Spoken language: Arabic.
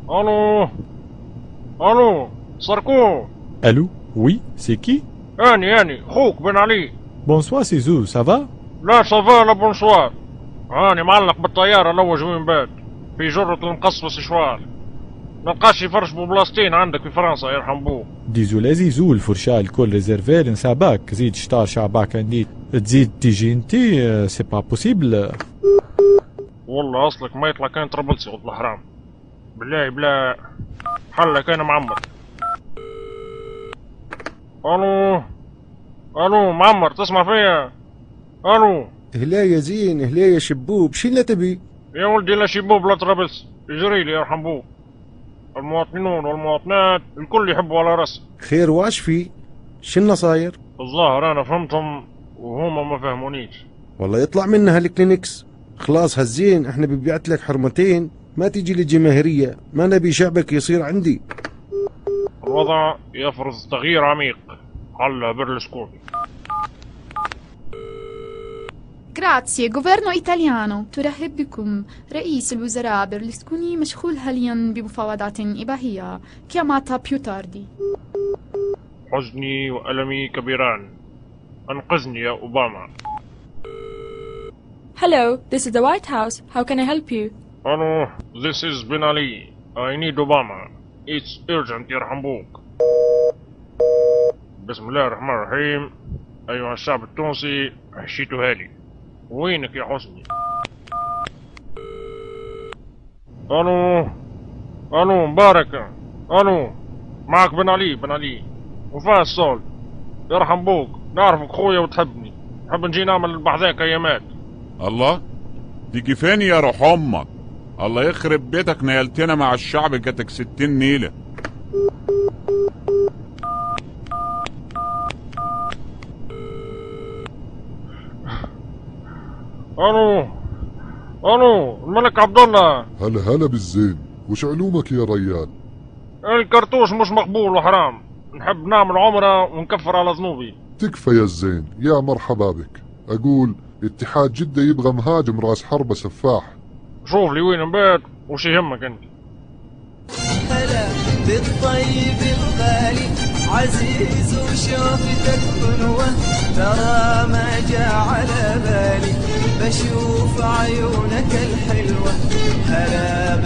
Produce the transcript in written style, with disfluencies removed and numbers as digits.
الو الو ساركو. Allô? Oui, c'est qui? هاني خوك بن علي. Bonsoir Cézou, ça va? لا صافا لا بونسوار. هاني معلق بالطيارة لوج وين بات في جرة المقصفص شوال. نلقاش يفرش ببلاصتين عندك في فرنسا يرحم بوك. ديزولا زيزو الفرشاة الكل ريزيرفي لنسابك زيد شطار شعباك عندي تزيد تيجي انتي سي با بوسيبل. والله اصلك ما يطلع كان طرابلسي غض الحرام. بالله بلا حلا كان معمر. الو معمر تسمع فيا؟ الو هلا يا زين، هلا يا شبوب، شي اللي تبي؟ يا ولدي لا شبوب لا طرابلس، يجري لي يرحم بوك. المواطنون والمواطنات الكل يحبوا على راسي. خير واش في؟ شنو صاير؟ الظاهر انا فهمتهم وهما ما فهمونيش. والله يطلع منها الكلينكس. خلاص هالزين احنا ببيعت لك حرمتين، ما تيجي للجماهيرية، ما نبي شعبك يصير عندي. الوضع يفرض تغيير عميق. حل برلسكوني. Grazie, governo italiano. ترحب بكم. رئيس الوزراء برلسكوني مشغول حاليا بمفاوضات إباحية. chiamata più tardi. حزني وألمي كبيران. أنقذني يا أوباما. Hello, this is the White House. How can I help you? Hello, this is Ben Ali. I need Obama. It's urgent يرحم بوك. بسم الله الرحمن الرحيم. أيها الشعب التونسي حشيتوا هالي. وينك يا حسني؟ الو مبارك. الو معك بن علي وفاء الصول. يرحم بوك، نعرفك خويا وتحبني. نحب نجي نعمل بحذاك ايامات. الله دي كيفاني يا روح امك. الله يخرب بيتك، نيلتنا مع الشعب جاتك 60 نيله. الو الملك عبد الله. هلا بالزين، وش علومك يا ريال؟ الكرتوش مش مقبول وحرام. نحب نعمل عمره ونكفر على ذنوبي. تكفى يا الزين، يا مرحبا بك. اقول اتحاد جدة يبغى مهاجم راس حربة سفاح. شوف لي وين نبات وش يهمك انت. هلا بالطيب الغالي عزيز وشوفتك قنوة، ترى ما جاء على بالي بشوف عيونك الحلوة. هلا